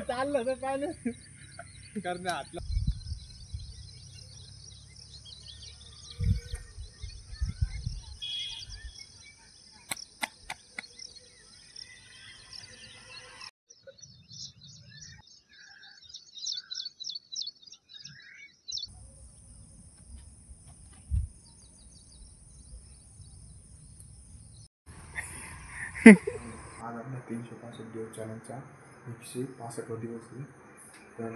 चाललं तर काय करणार. आज आपला 365 दिवस चॅनलचा 165 दिवस आहे. तर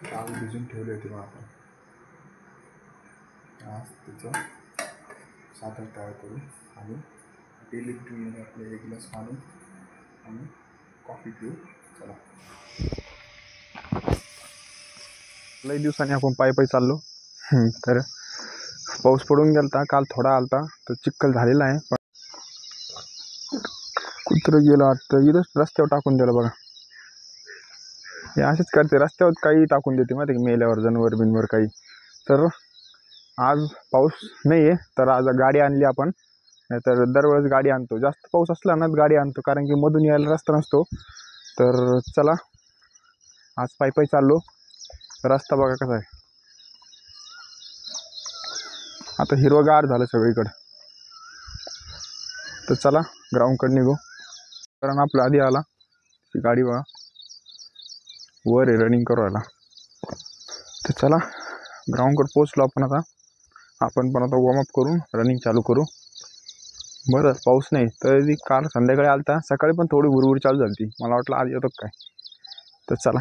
डाळ भिजून ठेवले होते मग आपण आज त्याचं साधन तयार करू आणि डेली रुटीनमध्ये आपले 1 ग्लास पाणी आणि कॉफी पिऊ. चला, लई दिवसांनी आपण पायी पायी चाललो. तर पाऊस पडून गेलता, काल थोडा आलता, तर चिखल झालेला आहे. पण कुत्रं गेलं वाटतं, इथंच रस्त्यावर टाकून दिलं बघा. हे असेच करते, रस्त्यावर काही टाकून देते माहिती की, मेल्यावर जनावर बिनवर काही. तर आज पाऊस नाही आहे, तर आज गाडी आणली आपण. नाही तर दरवेळेस गाडी आणतो, जास्त पाऊस असला ना गाडी आणतो, कारण की मधून यायला रस्ता नसतो. तर चला, आज पायी पायी चाललो. रस्ता बघा कसा आहे, आता हिरवगार झालं सगळीकडं. तर चला ग्राउंडकडे निघू, कारण आपलं आधी आला ती गाडी बघा वर आहे, रनिंग करू राहिला. तर चला ग्राउंडकडे पोचलो आपण. आता आपण पण आता वॉर्मअप करून रनिंग चालू करू. बरं पाऊस नाही तर काल संध्याकाळी आलता, सकाळी पण थोडी भुरभुरी चालू झाली ती, मला वाटलं आज येतो काय. तर चला,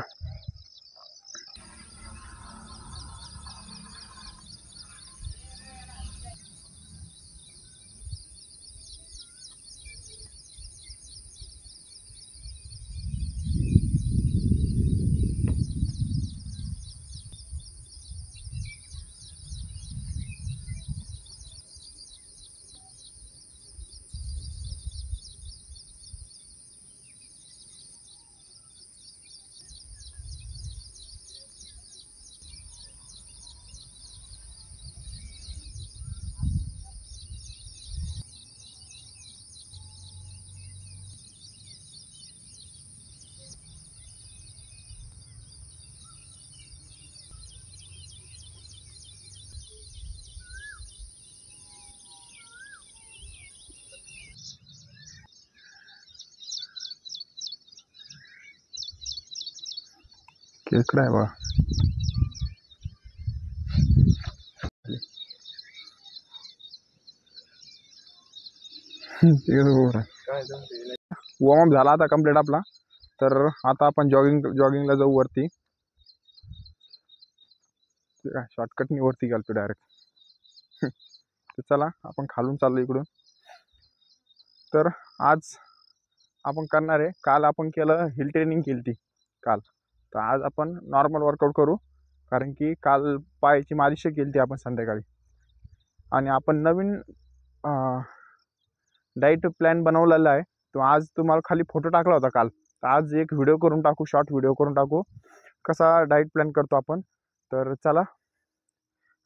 खेकडा आहे बघा. वॉर्मअप झाला आता कंप्लीट आपला. तर आता आपण जॉगिंगला जाऊ वरती. शॉर्टकटनी वरती गेलो डायरेक्ट. तर चला आपण खालून चाललो इकडून. तर आज आपण करणार आहे, काल आपण केलं हिल ट्रेनिंग केली ती काल, तर आज आपण नॉर्मल वर्कआउट करू. कारण की काल पायाची मालिश केली ती आपण संध्याकाळी, आणि आपण नवीन डाईट प्लॅन बनवलेला आहे. तो आज तुम्हाला खाली फोटो टाकला होता काल, तर आज एक व्हिडिओ करून टाकू, शॉर्ट व्हिडिओ करून टाकू कसा डाईट प्लॅन करतो आपण. तर चला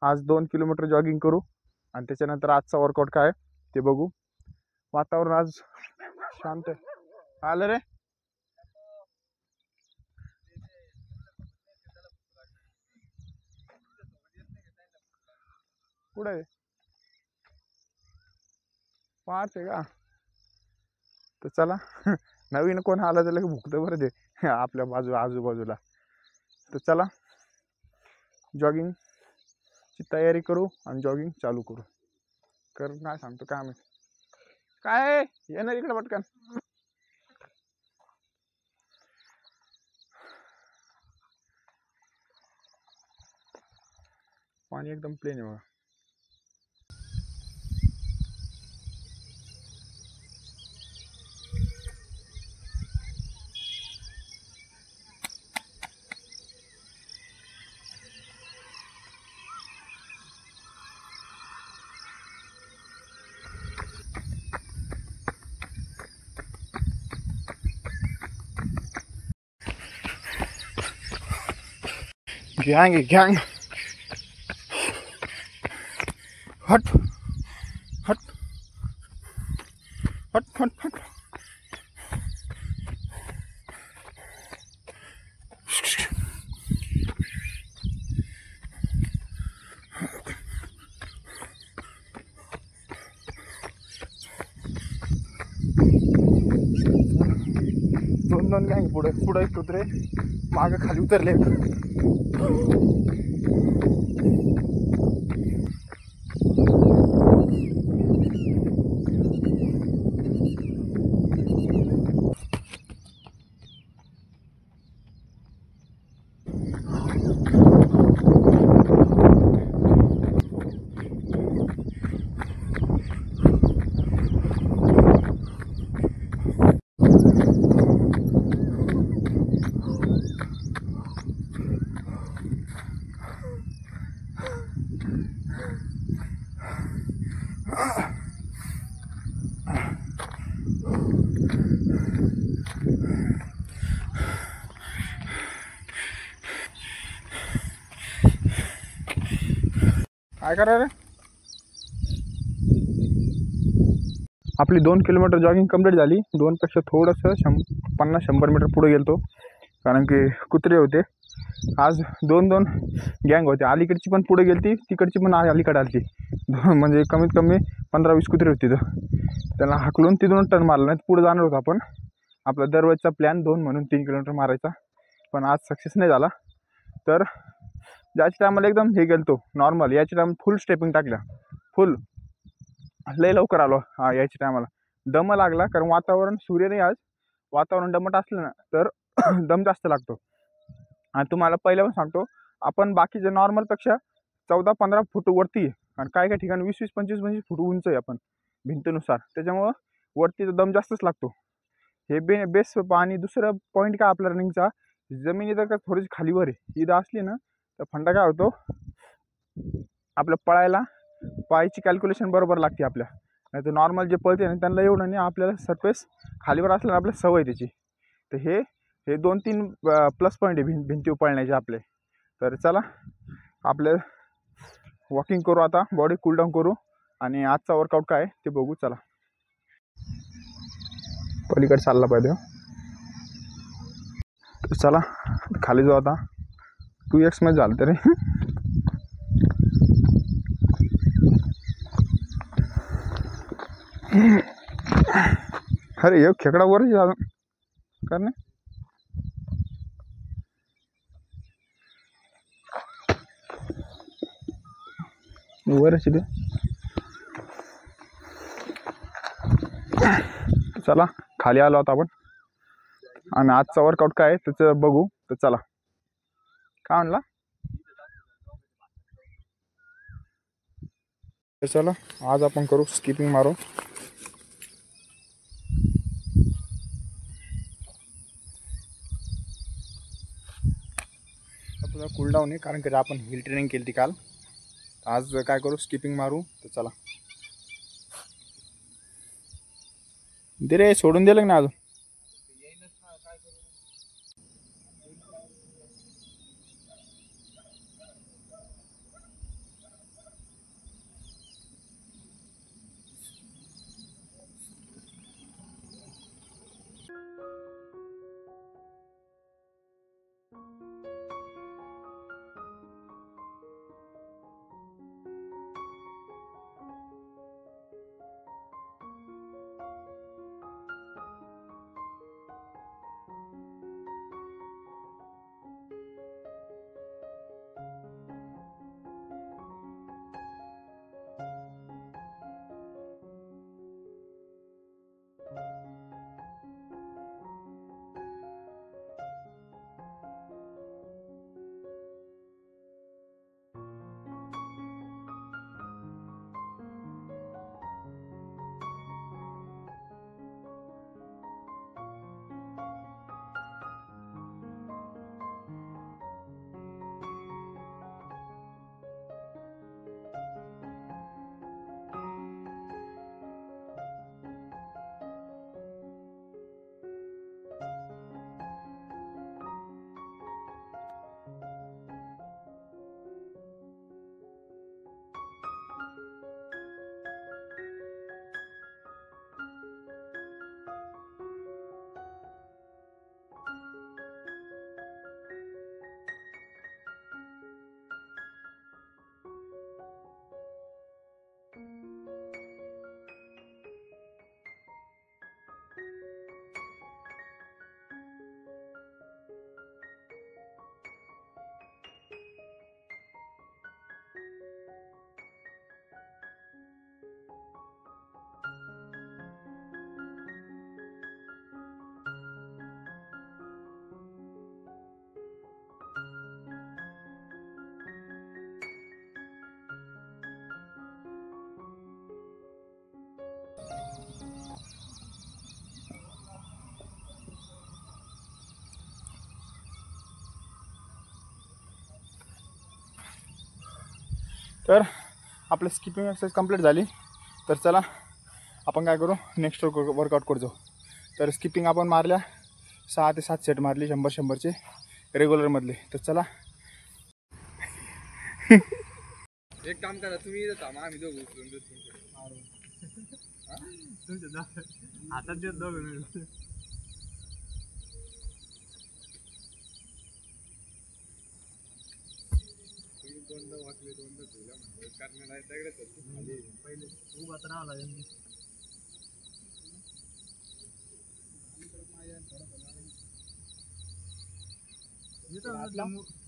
आज 2 किलोमीटर जॉगिंग करू, आणि त्याच्यानंतर आजचा वर्कआउट काय ते बघू. वातावरण आज शांत आहे. आलं रे, कुठं आहे, पाच आहे का. तर चला नवीन कोण आला त्याला भुकतं बरं ते आपल्या आजूबाजूला. तर चला जॉगिंगची तयारी करू आणि जॉगिंग चालू करू. कर काय सांगतो काय आम्ही, काय येणार इकडे पटकन. पाणी एकदम प्लेन आहे बघा. गँग हट हट. हट हट हट. दोन गँग पुढे पुढे कुत्रे मागे खाली उतरले. काय करा रे. आपली 2 किलोमीटर जॉगिंग कंप्लीट झाली. 2पेक्षा थोडंसं 50-100 मीटर पुढे गेलतो, कारण की कुत्रे होते. आज 2 गँग होते. अलीकडची पण पुढे गेलती, तिकडची पण अलीकडे आली. म्हणजे कमीत कमी 15-20 कुत्रे होते. त्यांना हाकलून तिथून टर्न मारला. नाही पुढे जाणार होतो आपण. आपला दररोजचा प्लॅन 2 म्हणून 3 किलोमीटर मारायचा, पण आज सक्सेस नाही झाला. तर ज्याच्या टायमाला एकदम हे गेलतो नॉर्मल, याच्या टायम फुल स्टेपिंग टाकल्या. फुल लय लवकर आलो. याच्या टायमाला दम लागला, कारण वातावरण सूर्य नाही आज. वातावरण दमट असलं ना तर दम जास्त लागतो. आणि तुम्हाला पहिल्या पण सांगतो, आपण बाकीच्या नॉर्मलपेक्षा 14-15 फूट वरती आहे. आणि काय काय ठिकाणी 20-25 फूट उंच आहे आपण भिंतीनुसार. त्याच्यामुळं वरती दम जास्तच लागतो. हे बेस. आणि दुसरं पॉईंट काय आपल्या रनिंगचा, जमिनी तर का थोडीशी खालीवर आहे. इथं असली ना तर फंडा काय होतो, आपलं पळायला पायची कॅल्क्युलेशन बरोबर लागते आपल्या. नाही तर नॉर्मल जे पळते ना त्यांना एवढं नाही. आपल्याला सरफेस खालीवर असल्यानं आपल्याला सवय त्याची. तर हे 2-3 प्लस पॉईंट आहे भिंती पळण्याचे आपले. तर चला आपले वॉकिंग करू आता, बॉडी कूलडाऊन करू आणि आजचा वर्कआउट काय ते बघू. चला पलीकडे चालला पाहिजे. चला खाली जाऊ आता. 2x मध्ये झालं तरी. अरे एक खेकडा वर करणे वर ते. चला खाली आलो आता आपण, आणि आजचा वर्कआउट काय त्याचं बघू. तर चला. काय म्हणला. चला आज आपण करू स्किपिंग मारू. आपला कूलडाऊन आहे, कारण की आपण हिल ट्रेनिंग केली ती काल. आज काय करू, स्किपिंग मारू. तर चला. दे रे, सोडून दिलं ना अजून. तर आपलं स्किपिंग एक्सरसाइज कंप्लीट झाली. तर चला आपण काय करू, नेक्स्ट वर्कआउट करतो. तर स्किपिंग आपण मारल्या 6 ते 7 सेट मारली 100-100चे रेग्युलरमधले. तर चला एक काम करा, तुम्ही इथं थांबा, आम्ही दोघं उचलून देतो तुमच्या हातात देत दोघं. दोनदा वाचले, दोनदा धुला म्हणलं कारण नाही सगळ्याच पहिले उभा तर राहावं लागेल.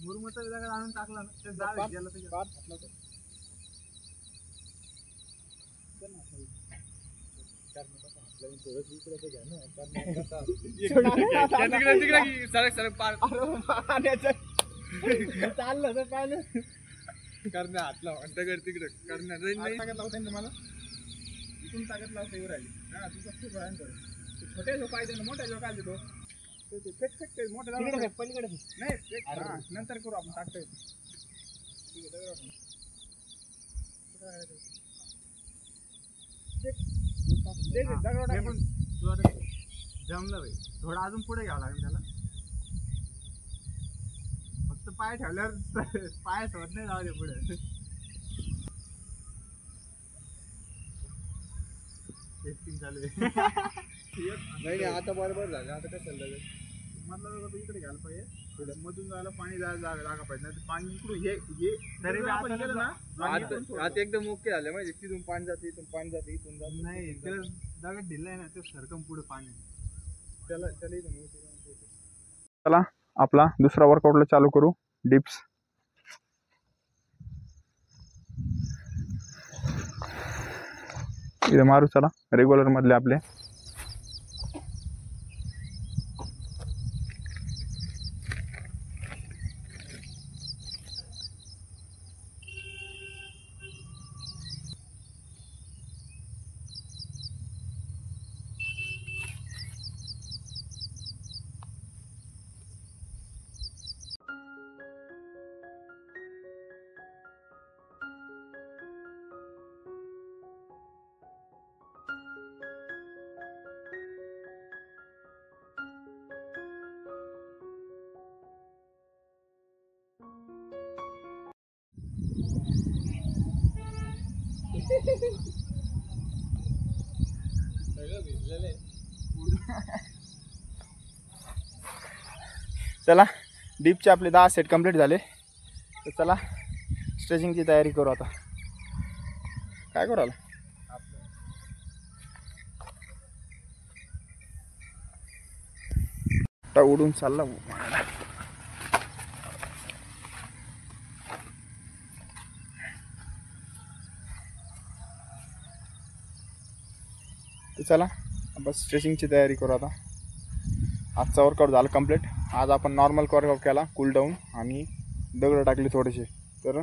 मुरमचा दगड आणून टाकला ना तर जाळ गेला तर चाललं तर पाहिलं करणे हात लाव दगड तिकडे करण्या ताकद लावता येईल मला इथून ताकद लावता येऊ राहिली. हा तुझं खूप भयंकर छोटे लोक आहे ना, मोठ्या लोक आले तो मोठ्या पलीकडे नाही नंतर करू आपण टाकतोय. जमलं भाई, थोडं अजून पुढे घ्यावं लागेल त्याला. फक्त पाय ठेवल्यावर पाय सोड नाही जाऊ दे पुढे. टेस्टिंग चालू आहे. नाही आता बरोबर झालं. आता काय चाललं मतलब इकडे घ्यायला पाहिजे, थोडं मधून जायला पाणी जागा पाहिजे. नाही पाणी इकडून हे आपण गेलं ना आता एकदम ओके झालं माहिती. तिथून पाणी जाते, इथून पाणी जाते, इथून जाते. नाही त्याला जागा ढिलाय ना, ते सरकम पुढे पाणी त्याला इथून. चला आपला दुसरा वर्कआउटला चालू करू, डिप्स. इथे मारू चला रेग्युलर मधले आपले. चला डीपचे आपले 10 सेट कंप्लीट झाले. तर चला स्ट्रेचिंगची तयारी करू. आता काय करू आला उडून चालला. तर चला बस स्ट्रेचिंगची तयारी करू. आता आजचा वर्कआउट झाला कंप्लीट. आज आपण नॉर्मल वर्कआउट केला, कूल डाऊन आणि दगड टाकले थोडेसे. तर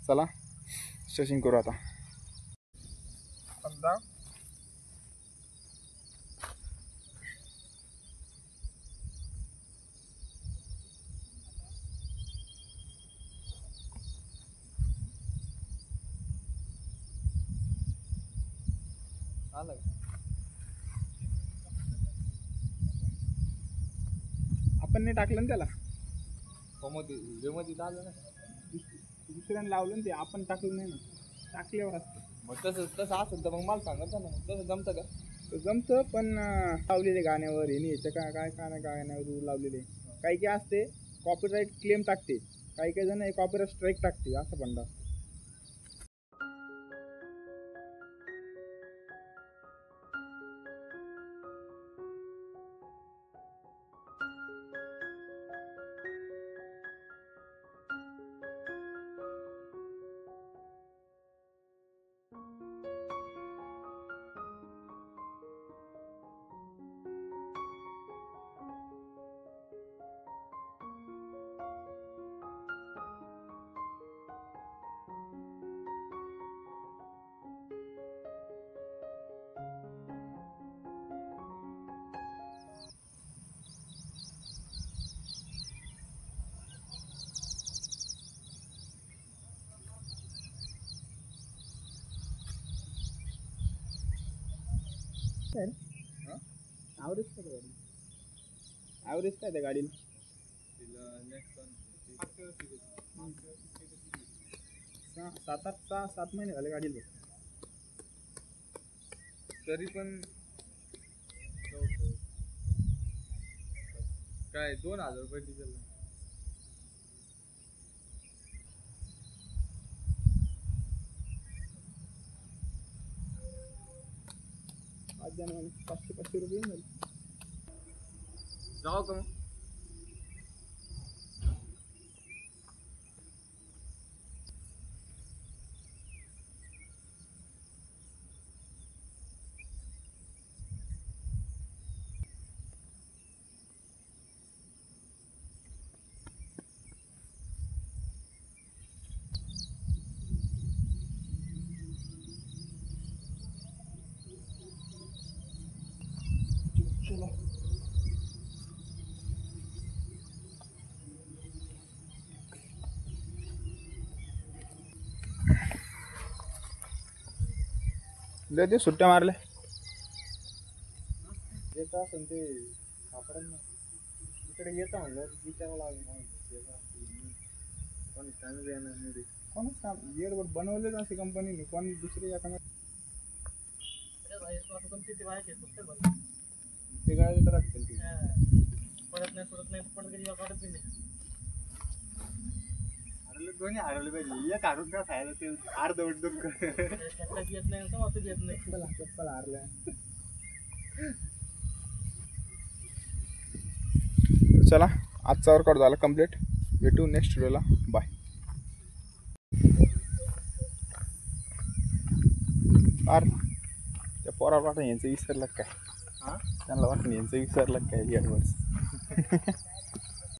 चला स्ट्रेचिंग करू आता. आपण नाही टाकलं ना त्याला, मध्ये आलं ना, दुसऱ्याने लावलं ना ते. आपण टाकलं नाही ना, टाकल्यावर असतं. मग तसं असेल तर मग मला सांगत ना, तसं जमतं का? जमतं पण लावलेले गाण्यावर हे याच्या काय गाण्यावर लावलेले काही काही असते. कॉपीराईट क्लेम टाकते, काही जण कॉपीराईट स्ट्राईक टाकते, असं पण असतं. ॲव्हरेज काय गाडी ॲव्हरेज काय त्या गाडीला सात महिने झाले गाडीला तरी पण काय 2000 रुपये डिझेल आज जाणं 500 रुपये येऊन जाऊ का मग चलो लय ते सुट्ट्या मारल्या जे का असेल ते सापडेल ना इकडे येतं म्हणलं विचारावं लागेल कोण सांगू देणार नाही कोणच काम येडवर बनवलेच अशी कंपनीने कोण दुसरी एका ते काय तर असतील ते परत नाही पण कधी वाटत नाही दोन्ही हरवले पाहिजे एक हरून का खायला ते अर्धवट दुःख येत नाही येत नाही चप्पल हारल्या चला आजचा वर्कआउट झाला कम्प्लीट भेटू नेक्स्ट व्हिडिओला बाय आर त्या पोराला वाटतं यांचं विसरलं काय हां त्यांना वाटतं यांचं विसरलं काय ॲडव्हान्स